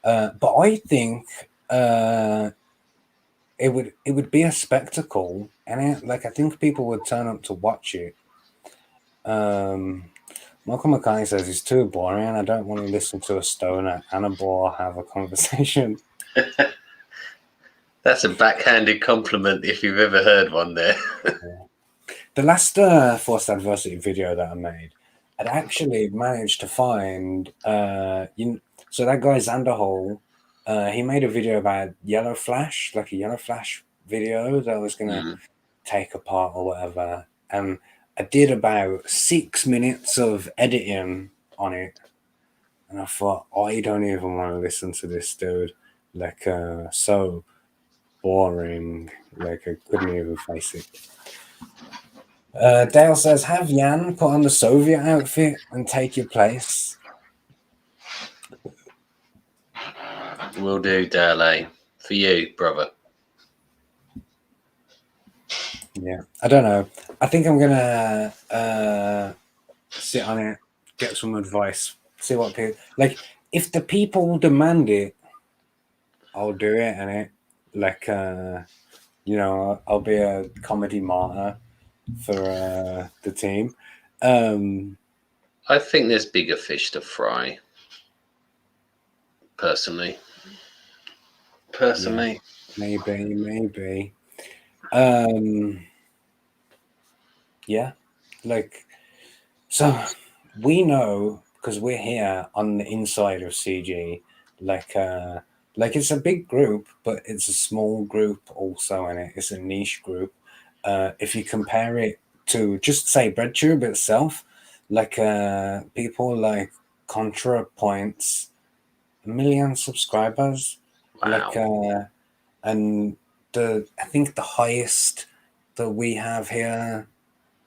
but I think it would be a spectacle, and I think people would turn up to watch it. Michael McCartney says he's too boring. I don't want to listen to a stoner and a bore have a conversation. That's a backhanded compliment if you've ever heard one there. The last Forced Adversity video that I made, I'd actually managed to find, so that guy Xanderhole, he made a video about Yellow Flash, like a Yellow Flash video that I was going to take apart or whatever. And I did about 6 minutes of editing on it. And I thought, I don't even want to listen to this dude. Like, so boring. Like, I couldn't even face it. Dale says, have Jan put on the Soviet outfit and take your place. Will do, Dale. For you, brother. Yeah, I don't know. I think I'm gonna sit on it, get some advice, see what people like. If the people demand it, I'll do it, and I'll be a comedy martyr for the team. I think there's bigger fish to fry. Personally, Yeah, maybe. Yeah, like, so we know because we're here on the inside of CG Like it's a big group, but it's a small group also, and it's a niche group. If you compare it to just say BreadTube itself, like people like ContraPoints, 1 million subscribers, like Wow. and I think the highest that we have here,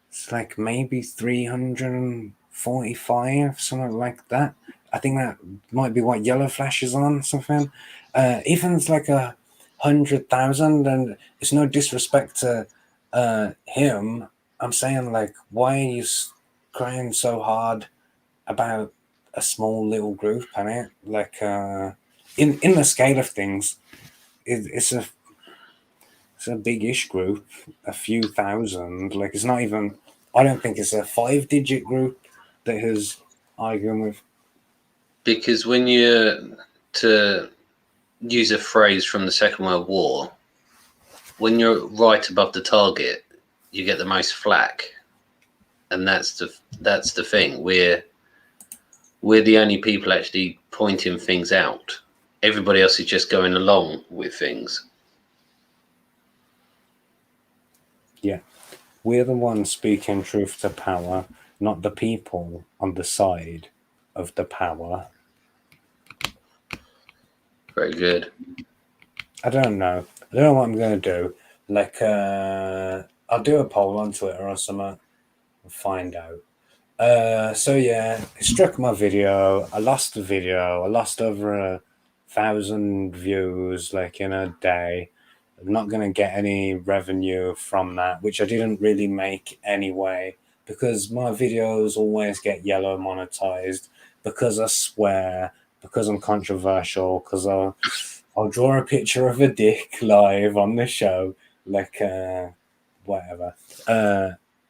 it's like maybe 345, something like that. I think that might be what Yellow Flash is on, something. Ethan's like 100,000, and it's no disrespect to him. I'm saying, like, why are you crying so hard about a small little group, and it like in the scale of things, it's a big-ish group, a few thousand. Like, it's not even. I don't think it's a 5-digit group that is arguing with. Because when you, to use a phrase from the Second World War, when you're right above the target, you get the most flack, and that's the thing. We're the only people actually pointing things out. Everybody else is just going along with things. Yeah, we're the ones speaking truth to power, not the people on the side of the power. Very good. I don't know what I'm going to do. Like, I'll do a poll on Twitter or something and find out. So yeah, it struck my video. I lost the video. I lost over 1,000 views, like, in a day. I'm not going to get any revenue from that, which I didn't really make anyway, because my videos always get yellow monetized, because I swear, because I'm controversial, because I'll draw a picture of a dick live on the show, like, whatever.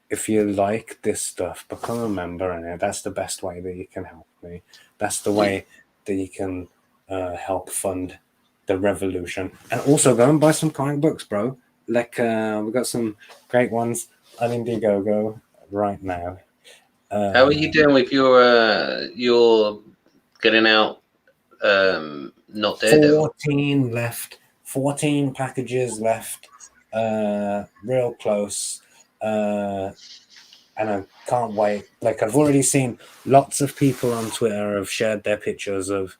If you like this stuff, become a member, and that's the best way that you can help me. That's the way that you can help fund the revolution. And also go and buy some comic books, bro. Like, we've got some great ones on Indiegogo right now. How are you doing with your getting out? Not Daredevil. 14 left. 14 packages left. Real close. And I can't wait. Like, I've already seen lots of people on Twitter have shared their pictures of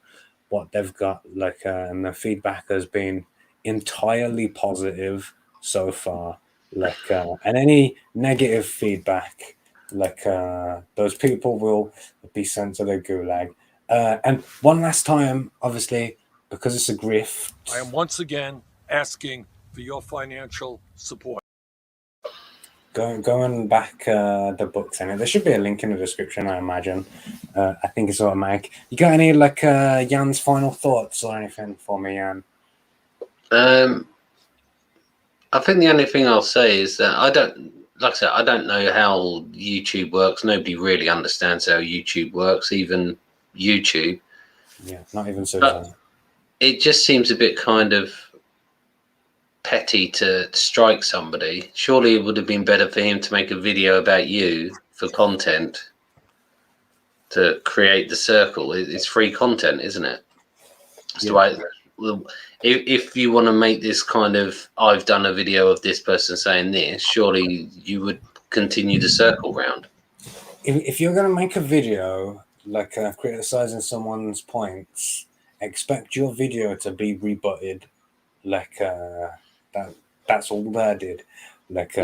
what they've got, like, and the feedback has been entirely positive so far. Like, and any negative feedback, like, those people will be sent to the gulag. And one last time, obviously, because it's a grift, I am once again asking for your financial support. Going back the books in it. There should be a link in the description, I imagine. I think it's automatic. You got any, like, Jan's final thoughts or anything for me, Jan? I think the only thing I'll say is that I don't know how YouTube works. Nobody really understands how YouTube works, even YouTube. Yeah, not even Susan. It just seems a bit kind of petty to strike somebody. Surely it would have been better for him to make a video about you for content, to create the circle. It's free content, isn't it? That's the way. If you want to make this kind of, I've done a video of this person saying this, surely you would continue the circle round. If you're going to make a video, like, criticizing someone's points, expect your video to be rebutted. Like, that's all that did. Like,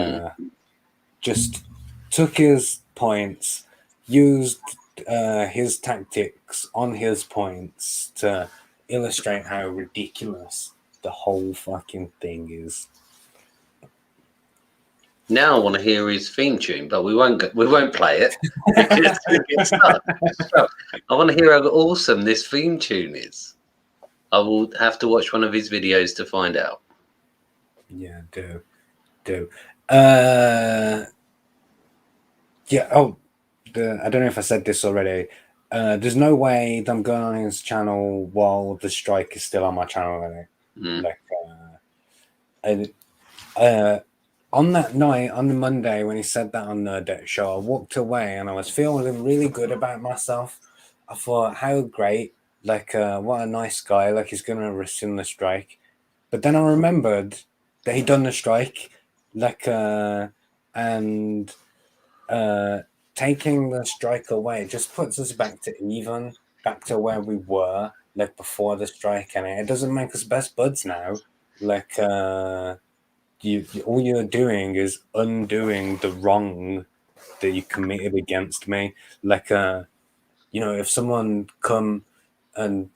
just took his points, used his tactics on his points to illustrate how ridiculous the whole fucking thing is. Now I want to hear his theme tune, but we won't play it because it gets stuck. So, I want to hear how awesome this theme tune is. I will have to watch one of his videos to find out. Yeah, do. Yeah. Oh, I don't know if I said this already. There's no way that I'm going on his channel while the strike is still on my channel. Like, on that night, on the Monday, when he said that on the Deck Show, I walked away and I was feeling really good about myself. I thought, how great. Like, what a nice guy. Like, he's gonna rescind the strike. But then I remembered that he'd done the strike, like, and taking the strike away just puts us back to even, back to where we were, like, before the strike, and it doesn't make us best buds now. Like, all you're doing is undoing the wrong that you committed against me. Like, if someone come and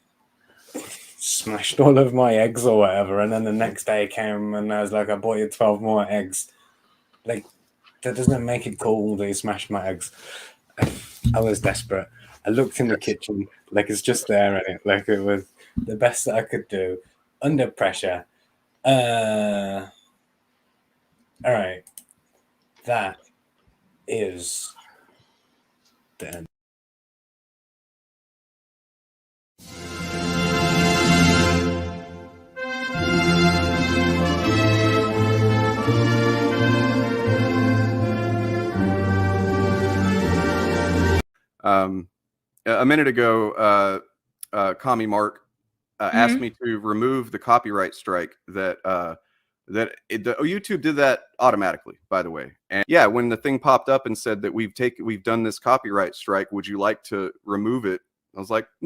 smashed all of my eggs or whatever, and then the next day came and I was like, I bought you 12 more eggs. Like, that doesn't make it cool that you smashed my eggs. I was desperate. I looked in the kitchen, like it's just there, and like it was the best that I could do under pressure. All right, that is the end. A minute ago, Commie Mark asked me to remove the copyright strike that YouTube did that automatically, by the way. And yeah, when the thing popped up and said that we've done this copyright strike, would you like to remove it? I was like,